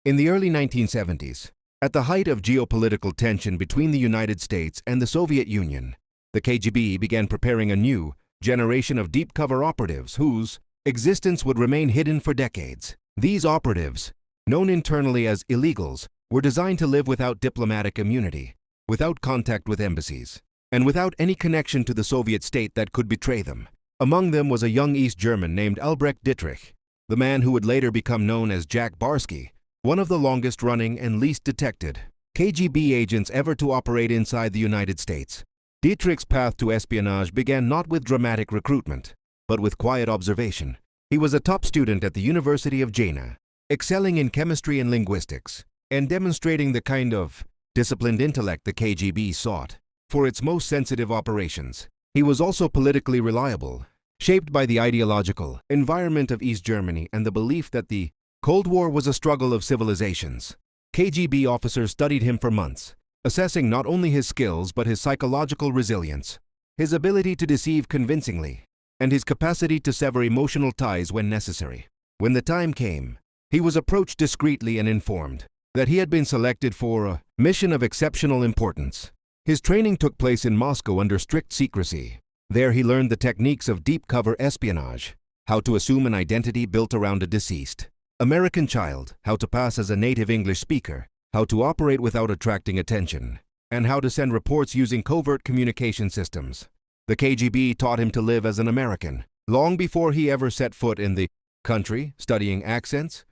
In the early 1970s, at the height of geopolitical tension between the United States and the Soviet Union, the KGB began preparing a new generation of deep cover operatives whose existence would remain hidden for decades. These operatives, known internally as illegals, were designed to live without diplomatic immunity, without contact with embassies, and without any connection to the Soviet state that could betray them. Among them was a young East German named Albrecht Dietrich, the man who would later become known as Jack Barsky, one of the longest-running and least detected KGB agents ever to operate inside the United States. Dietrich's path to espionage began not with dramatic recruitment, but with quiet observation. He was a top student at the University of Jena, excelling in chemistry and linguistics, and demonstrating the kind of disciplined intellect the KGB sought for its most sensitive operations. He was also politically reliable, shaped by the ideological environment of East Germany and the belief that the Cold War was a struggle of civilizations. KGB officers studied him for months, assessing not only his skills but his psychological resilience, his ability to deceive convincingly, and his capacity to sever emotional ties when necessary. When the time came, he was approached discreetly and informed that he had been selected for a mission of exceptional importance. His training took place in Moscow under strict secrecy. There he learned the techniques of deep cover espionage, how to assume an identity built around a deceased American child, how to pass as a native English speaker, how to operate without attracting attention, and how to send reports using covert communication systems. The KGB taught him to live as an American, long before he ever set foot in the country, studying accents,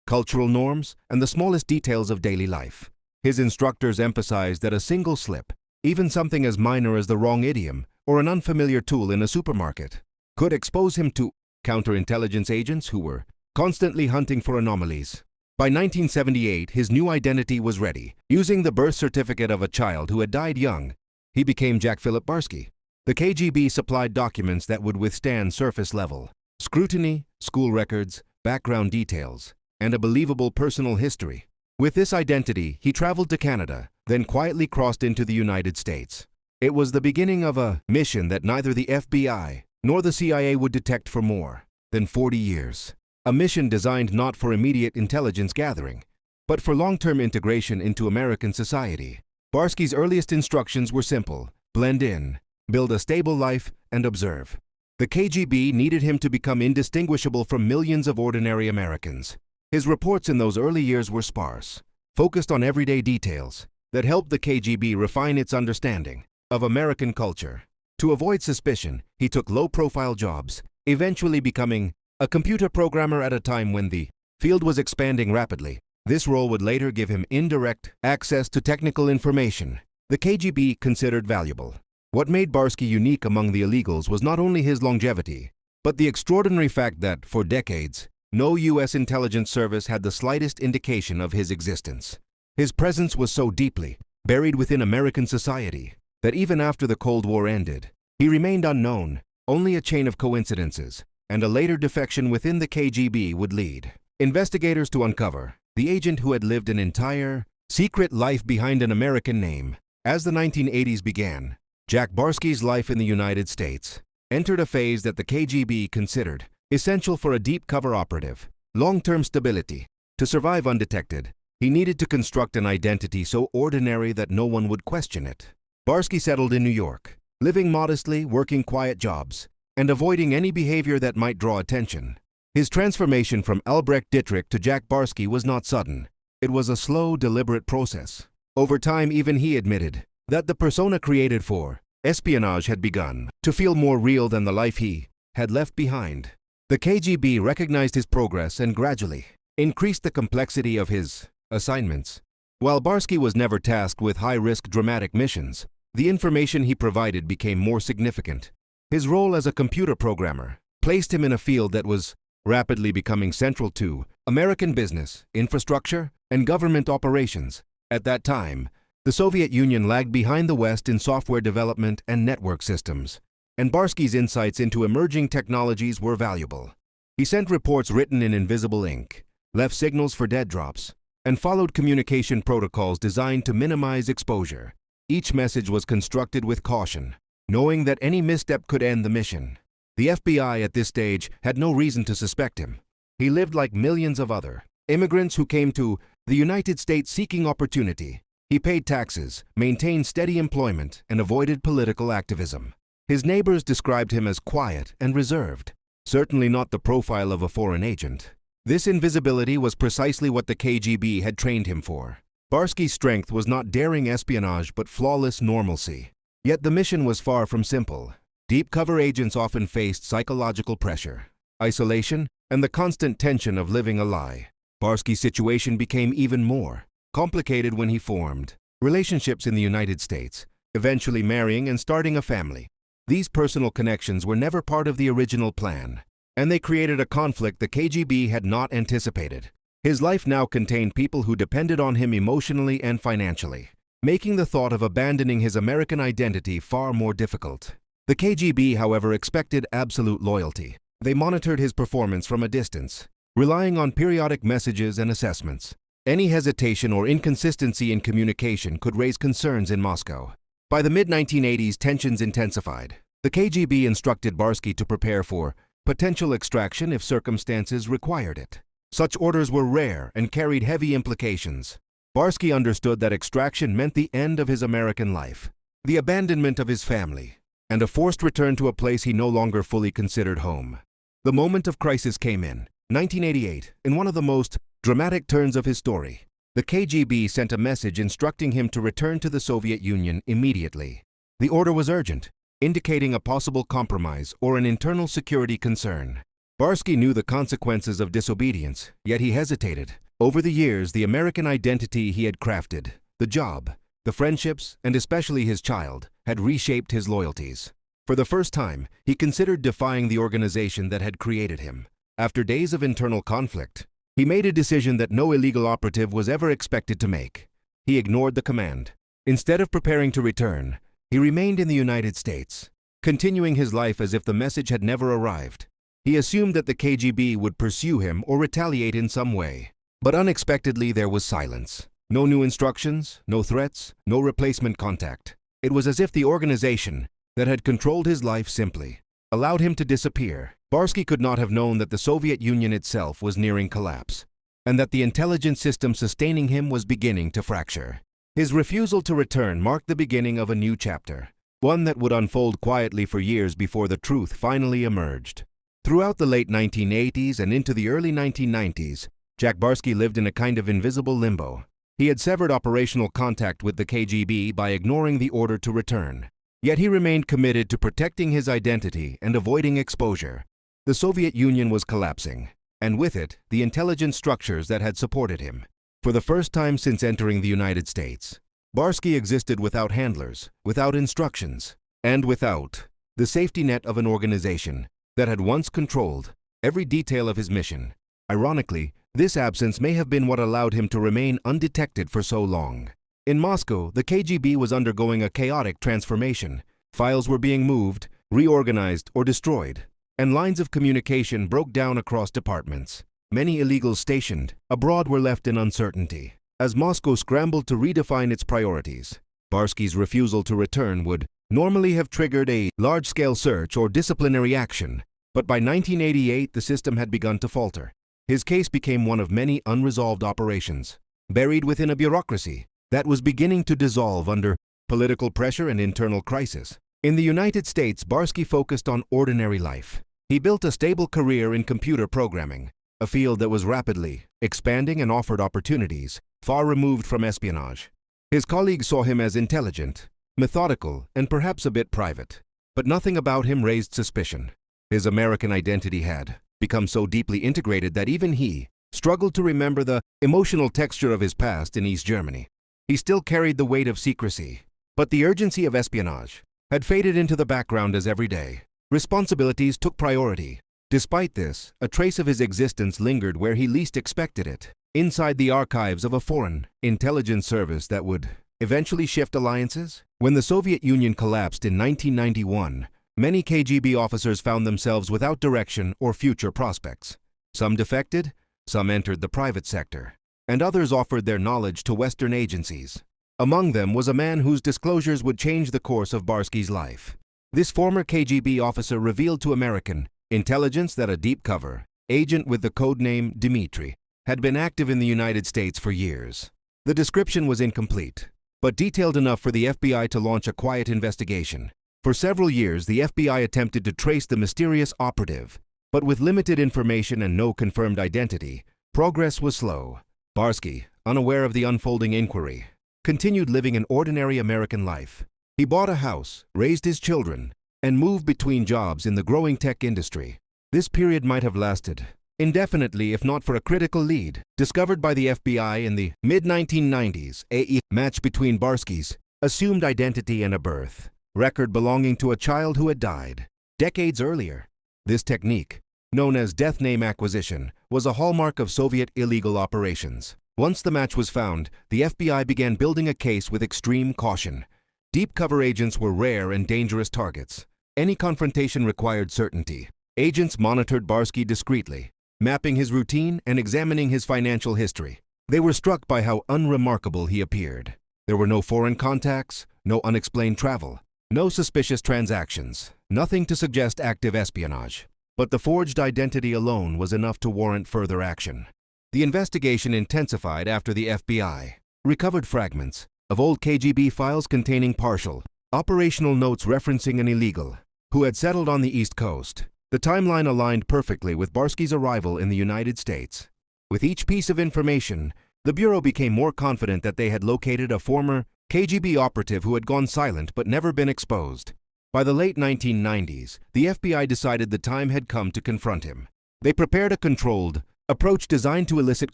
cultural norms, and the smallest details of daily life. His instructors emphasized that a single slip, even something as minor as the wrong idiom or an unfamiliar tool in a supermarket, could expose him to counterintelligence agents who were constantly hunting for anomalies. By 1978, his new identity was ready. Using the birth certificate of a child who had died young, he became Jack Barsky. The KGB supplied documents that would withstand surface-level scrutiny, school records, background details, and a believable personal history. With this identity, he traveled to Canada, then quietly crossed into the United States. It was the beginning of a mission that neither the FBI nor the CIA would detect for more than 40 years. A mission designed not for immediate intelligence gathering, but for long-term integration into American society. Barsky's earliest instructions were simple: blend in, build a stable life, and observe. The KGB needed him to become indistinguishable from millions of ordinary Americans. His reports in those early years were sparse, focused on everyday details that helped the KGB refine its understanding of American culture. To avoid suspicion, he took low-profile jobs, eventually becoming a computer programmer at a time when the field was expanding rapidly. This role would later give him indirect access to technical information the KGB considered valuable. What made Barsky unique among the illegals was not only his longevity, but the extraordinary fact that, for decades, no U.S. intelligence service had the slightest indication of his existence. His presence was so deeply buried within American society that even after the Cold War ended, he remained unknown. Only a chain of coincidences and a later defection within the KGB would lead investigators to uncover the agent who had lived an entire, secret life behind an American name. As the 1980s began, Jack Barsky's life in the United States entered a phase that the KGB considered essential for a deep cover operative: long-term stability. To survive undetected, he needed to construct an identity so ordinary that no one would question it. Barsky settled in New York, living modestly, working quiet jobs, and avoiding any behavior that might draw attention. His transformation from Albrecht Dietrich to Jack Barsky was not sudden. It was a slow, deliberate process. Over time, even he admitted that the persona created for espionage had begun to feel more real than the life he had left behind. The KGB recognized his progress and gradually increased the complexity of his assignments. While Barsky was never tasked with high-risk dramatic missions, the information he provided became more significant. His role as a computer programmer placed him in a field that was rapidly becoming central to American business, infrastructure, and government operations. At that time, the Soviet Union lagged behind the West in software development and network systems, and Barsky's insights into emerging technologies were valuable. He sent reports written in invisible ink, left signals for dead drops, and followed communication protocols designed to minimize exposure. Each message was constructed with caution, knowing that any misstep could end the mission. The FBI at this stage had no reason to suspect him. He lived like millions of other immigrants who came to the United States seeking opportunity. He paid taxes, maintained steady employment, and avoided political activism. His neighbors described him as quiet and reserved, certainly not the profile of a foreign agent. This invisibility was precisely what the KGB had trained him for. Barsky's strength was not daring espionage but flawless normalcy. Yet the mission was far from simple. Deep cover agents often faced psychological pressure, isolation, and the constant tension of living a lie. Barsky's situation became even more complicated when he formed relationships in the United States, eventually marrying and starting a family. These personal connections were never part of the original plan, and they created a conflict the KGB had not anticipated. His life now contained people who depended on him emotionally and financially, making the thought of abandoning his American identity far more difficult. The KGB, however, expected absolute loyalty. They monitored his performance from a distance, relying on periodic messages and assessments. Any hesitation or inconsistency in communication could raise concerns in Moscow. By the mid-1980s, tensions intensified. The KGB instructed Barsky to prepare for potential extraction if circumstances required it. Such orders were rare and carried heavy implications. Barsky understood that extraction meant the end of his American life, the abandonment of his family, and a forced return to a place he no longer fully considered home. The moment of crisis came in 1988, in one of the most dramatic turns of his story. The KGB sent a message instructing him to return to the Soviet Union immediately. The order was urgent, indicating a possible compromise or an internal security concern. Barsky knew the consequences of disobedience, yet he hesitated. Over the years, the American identity he had crafted, the job, the friendships, and especially his child, had reshaped his loyalties. For the first time, he considered defying the organization that had created him. After days of internal conflict, he made a decision that no illegal operative was ever expected to make. He ignored the command. Instead of preparing to return, he remained in the United States, continuing his life as if the message had never arrived. He assumed that the KGB would pursue him or retaliate in some way. But unexpectedly, there was silence. No new instructions, no threats, no replacement contact. It was as if the organization that had controlled his life simply allowed him to disappear. Barsky could not have known that the Soviet Union itself was nearing collapse, and that the intelligence system sustaining him was beginning to fracture. His refusal to return marked the beginning of a new chapter, one that would unfold quietly for years before the truth finally emerged. Throughout the late 1980s and into the early 1990s, Jack Barsky lived in a kind of invisible limbo. He had severed operational contact with the KGB by ignoring the order to return. Yet he remained committed to protecting his identity and avoiding exposure. The Soviet Union was collapsing, and with it, the intelligence structures that had supported him. For the first time since entering the United States, Barsky existed without handlers, without instructions, and without the safety net of an organization that had once controlled every detail of his mission. Ironically, this absence may have been what allowed him to remain undetected for so long. In Moscow, the KGB was undergoing a chaotic transformation. Files were being moved, reorganized, or destroyed, and lines of communication broke down across departments. Many illegals stationed abroad were left in uncertainty. As Moscow scrambled to redefine its priorities, Barsky's refusal to return would normally have triggered a large-scale search or disciplinary action, but by 1988 the system had begun to falter. His case became one of many unresolved operations, buried within a bureaucracy that was beginning to dissolve under political pressure and internal crisis. In the United States, Barsky focused on ordinary life. He built a stable career in computer programming, a field that was rapidly expanding and offered opportunities far removed from espionage. His colleagues saw him as intelligent, methodical, and perhaps a bit private, but nothing about him raised suspicion. His American identity had become so deeply integrated that even he struggled to remember the emotional texture of his past in East Germany. He still carried the weight of secrecy, but the urgency of espionage had faded into the background as everyday responsibilities took priority. Despite this, a trace of his existence lingered where he least expected it, inside the archives of a foreign intelligence service that would eventually shift alliances. When the Soviet Union collapsed in 1991, many KGB officers found themselves without direction or future prospects. Some defected, some entered the private sector, and others offered their knowledge to Western agencies. Among them was a man whose disclosures would change the course of Barsky's life. This former KGB officer revealed to American intelligence that a deep cover agent with the codename Dmitri had been active in the United States for years. The description was incomplete, but detailed enough for the FBI to launch a quiet investigation. For several years, the FBI attempted to trace the mysterious operative, but with limited information and no confirmed identity, progress was slow. Barsky, unaware of the unfolding inquiry, continued living an ordinary American life. He bought a house, raised his children, and moved between jobs in the growing tech industry. This period might have lasted indefinitely if not for a critical lead discovered by the FBI in the mid-1990s, a match between Barsky's assumed identity and a birth record belonging to a child who had died decades earlier. This technique, known as death name acquisition, was a hallmark of Soviet illegal operations. Once the match was found, the FBI began building a case with extreme caution. Deep cover agents were rare and dangerous targets. Any confrontation required certainty. Agents monitored Barsky discreetly, mapping his routine and examining his financial history. They were struck by how unremarkable he appeared. There were no foreign contacts, no unexplained travel, no suspicious transactions, nothing to suggest active espionage. But the forged identity alone was enough to warrant further action. The investigation intensified after the FBI recovered fragments of old KGB files containing partial, operational notes referencing an illegal who had settled on the East Coast. The timeline aligned perfectly with Barsky's arrival in the United States. With each piece of information, the Bureau became more confident that they had located a former KGB operative who had gone silent but never been exposed. By the late 1990s, the FBI decided the time had come to confront him. They prepared a controlled approach designed to elicit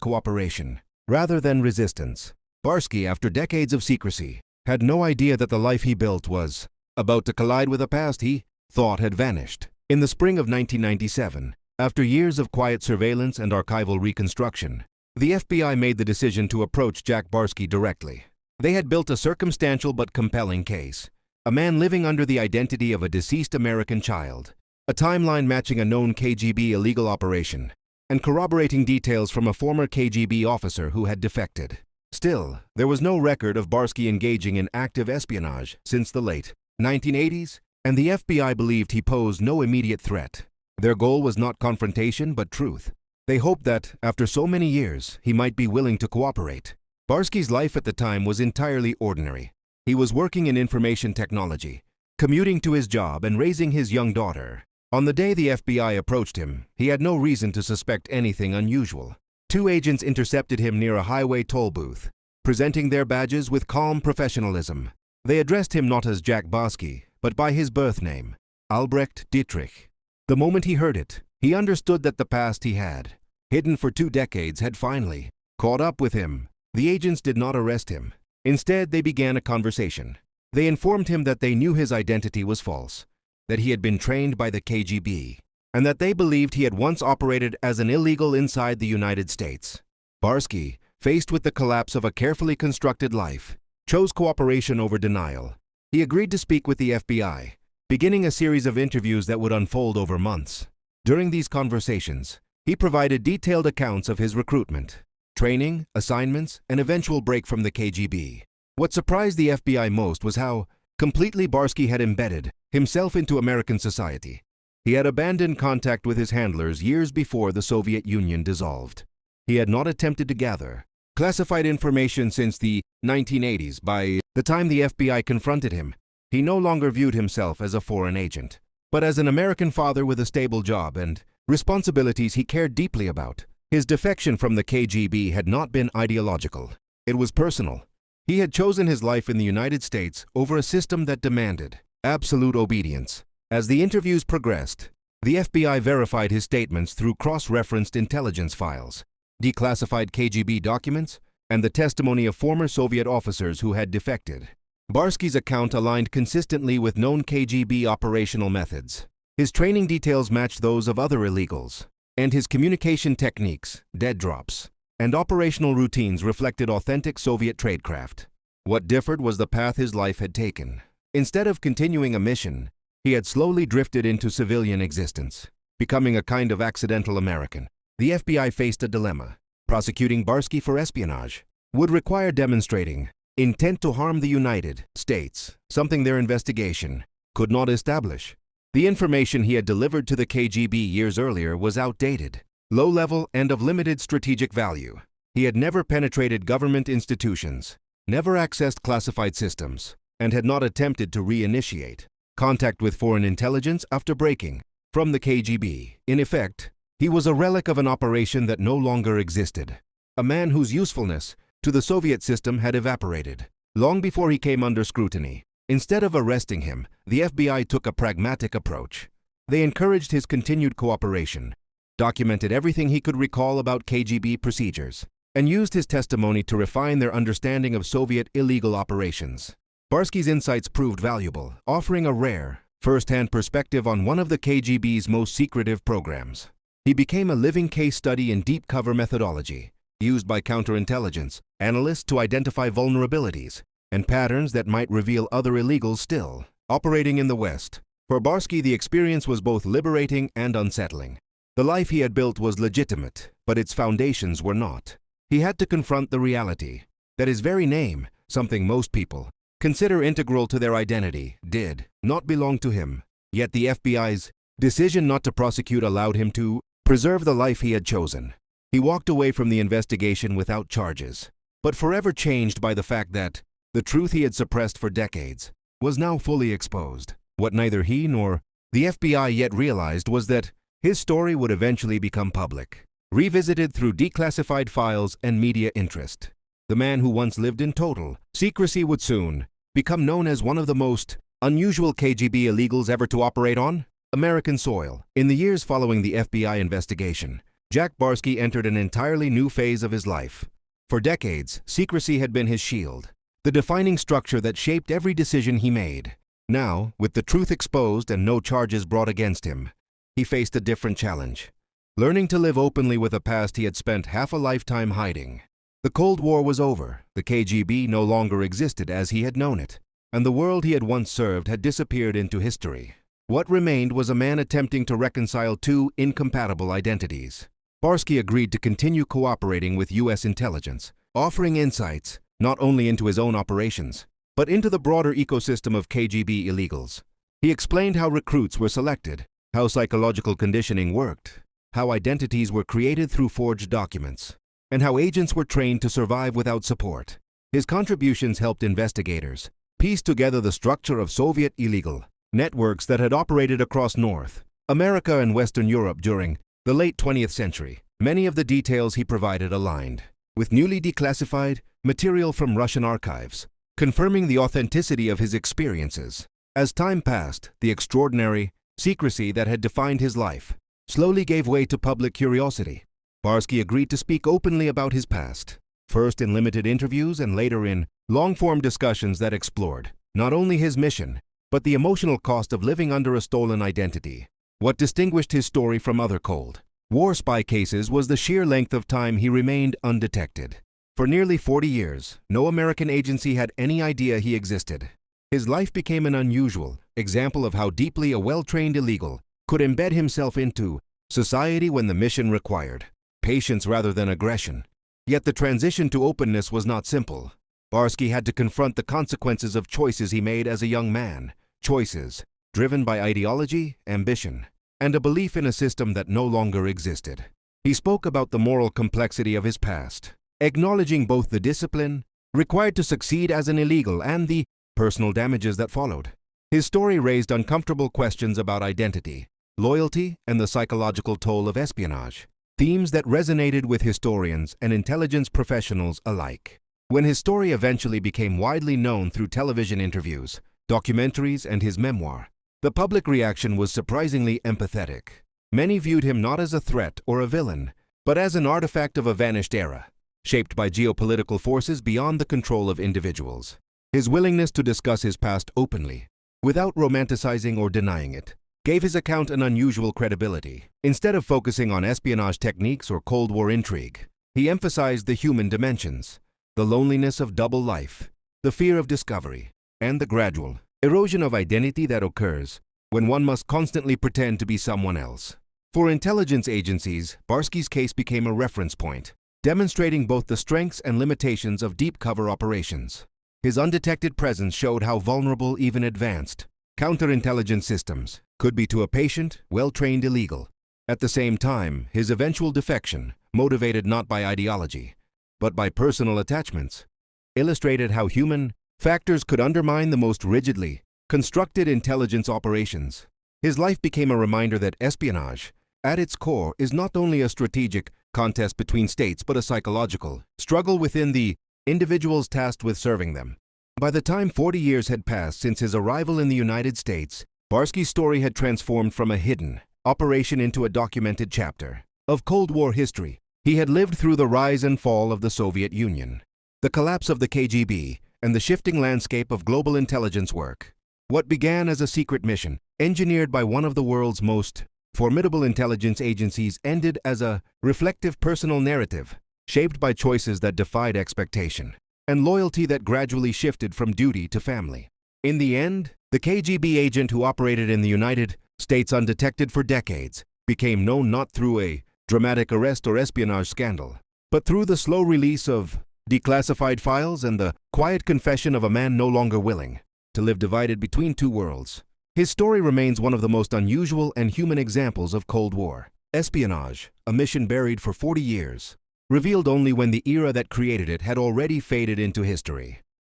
cooperation, rather than resistance. Barsky, after decades of secrecy, had no idea that the life he built was about to collide with a past he thought had vanished. In the spring of 1997, after years of quiet surveillance and archival reconstruction, the FBI made the decision to approach Jack Barsky directly. They had built a circumstantial but compelling case. A man living under the identity of a deceased American child, a timeline matching a known KGB illegal operation, and corroborating details from a former KGB officer who had defected. Still, there was no record of Barsky engaging in active espionage since the late 1980s, and the FBI believed he posed no immediate threat. Their goal was not confrontation but truth. They hoped that, after so many years, he might be willing to cooperate. Barsky's life at the time was entirely ordinary. He was working in information technology, commuting to his job and raising his young daughter. On the day the FBI approached him, he had no reason to suspect anything unusual. Two agents intercepted him near a highway toll booth, presenting their badges with calm professionalism. They addressed him not as Jack Barsky, but by his birth name, Albrecht Dietrich. The moment he heard it, he understood that the past he had, hidden for 2 decades, had finally caught up with him. The agents did not arrest him. Instead, they began a conversation. They informed him that they knew his identity was false, that he had been trained by the KGB, and that they believed he had once operated as an illegal inside the United States. Barsky, faced with the collapse of a carefully constructed life, chose cooperation over denial. He agreed to speak with the FBI, beginning a series of interviews that would unfold over months. During these conversations, he provided detailed accounts of his recruitment, training, assignments, and eventual break from the KGB. What surprised the FBI most was how completely Barsky had embedded himself into American society. He had abandoned contact with his handlers years before the Soviet Union dissolved. He had not attempted to gather classified information since the 1980s. By the time the FBI confronted him, he no longer viewed himself as a foreign agent, but as an American father with a stable job and responsibilities he cared deeply about. His defection from the KGB had not been ideological. It was personal. He had chosen his life in the United States over a system that demanded absolute obedience. As the interviews progressed, the FBI verified his statements through cross-referenced intelligence files, declassified KGB documents, and the testimony of former Soviet officers who had defected. Barsky's account aligned consistently with known KGB operational methods. His training details matched those of other illegals, and his communication techniques, dead drops, and operational routines reflected authentic Soviet tradecraft. What differed was the path his life had taken. Instead of continuing a mission, he had slowly drifted into civilian existence, becoming a kind of accidental American. The FBI faced a dilemma. Prosecuting Barsky for espionage would require demonstrating intent to harm the United States, something their investigation could not establish. The information he had delivered to the KGB years earlier was outdated. low-level, and of limited strategic value. He had never penetrated government institutions, never accessed classified systems, and had not attempted to reinitiate contact with foreign intelligence after breaking from the KGB. In effect, he was a relic of an operation that no longer existed, a man whose usefulness to the Soviet system had evaporated long before he came under scrutiny. Instead of arresting him, the FBI took a pragmatic approach. They encouraged his continued cooperation, documented everything he could recall about KGB procedures, and used his testimony to refine their understanding of Soviet illegal operations. Barsky's insights proved valuable, offering a rare, first-hand perspective on one of the KGB's most secretive programs. He became a living case study in deep cover methodology, used by counterintelligence analysts to identify vulnerabilities and patterns that might reveal other illegals still operating in the West. For Barsky, the experience was both liberating and unsettling. The life he had built was legitimate, but its foundations were not. He had to confront the reality that his very name, something most people consider integral to their identity, did not belong to him. Yet the FBI's decision not to prosecute allowed him to preserve the life he had chosen. He walked away from the investigation without charges, but forever changed by the fact that the truth he had suppressed for decades was now fully exposed. What neither he nor the FBI yet realized was that his story would eventually become public, revisited through declassified files and media interest. The man who once lived in total secrecy would soon become known as one of the most unusual KGB illegals ever to operate on American soil. In the years following the FBI investigation, Jack Barsky entered an entirely new phase of his life. For decades, secrecy had been his shield, the defining structure that shaped every decision he made. Now, with the truth exposed and no charges brought against him, he faced a different challenge, learning to live openly with a past he had spent half a lifetime hiding. The Cold War was over, the KGB no longer existed as he had known it, and the world he had once served had disappeared into history. What remained was a man attempting to reconcile two incompatible identities. Barsky agreed to continue cooperating with U.S. intelligence, offering insights not only into his own operations, but into the broader ecosystem of KGB illegals. He explained how recruits were selected, how psychological conditioning worked, how identities were created through forged documents, and how agents were trained to survive without support. His contributions helped investigators piece together the structure of Soviet illegal networks that had operated across North America and Western Europe during the late 20th century. Many of the details he provided aligned with newly declassified material from Russian archives, confirming the authenticity of his experiences. As time passed, the extraordinary secrecy that had defined his life slowly gave way to public curiosity. Barsky agreed to speak openly about his past, first in limited interviews and later in long-form discussions that explored not only his mission, but the emotional cost of living under a stolen identity. What distinguished his story from other cold war spy cases was the sheer length of time he remained undetected. For nearly 40 years, no American agency had any idea he existed. His life became an unusual example of how deeply a well-trained illegal could embed himself into society when the mission required patience rather than aggression. Yet the transition to openness was not simple. Barsky had to confront the consequences of choices he made as a young man, choices driven by ideology, ambition, and a belief in a system that no longer existed. He spoke about the moral complexity of his past, acknowledging both the discipline required to succeed as an illegal and the personal damages that followed. His story raised uncomfortable questions about identity, loyalty, and the psychological toll of espionage, themes that resonated with historians and intelligence professionals alike. When his story eventually became widely known through television interviews, documentaries, and his memoir, the public reaction was surprisingly empathetic. Many viewed him not as a threat or a villain, but as an artifact of a vanished era, shaped by geopolitical forces beyond the control of individuals. His willingness to discuss his past openly, without romanticizing or denying it, gave his account an unusual credibility. Instead of focusing on espionage techniques or Cold War intrigue, he emphasized the human dimensions, the loneliness of double life, the fear of discovery, and the gradual erosion of identity that occurs when one must constantly pretend to be someone else. For intelligence agencies, Barsky's case became a reference point, demonstrating both the strengths and limitations of deep cover operations. His undetected presence showed how vulnerable even advanced counterintelligence systems could be to a patient, well-trained illegal. At the same time, his eventual defection, motivated not by ideology, but by personal attachments, illustrated how human factors could undermine the most rigidly constructed intelligence operations. His life became a reminder that espionage, at its core, is not only a strategic contest between states but a psychological struggle within the individuals tasked with serving them. By the time 40 years had passed since his arrival in the United States, Barsky's story had transformed from a hidden operation into a documented chapter of Cold War history. He had lived through the rise and fall of the Soviet Union, the collapse of the KGB, and the shifting landscape of global intelligence work. What began as a secret mission, engineered by one of the world's most formidable intelligence agencies, ended as a reflective personal narrative, shaped by choices that defied expectation, and loyalty that gradually shifted from duty to family. In the end, the KGB agent who operated in the United States undetected for decades became known not through a dramatic arrest or espionage scandal, but through the slow release of declassified files and the quiet confession of a man no longer willing to live divided between two worlds. His story remains one of the most unusual and human examples of Cold War espionage, a mission buried for 40 years, revealed only when the era that created it had already faded into history.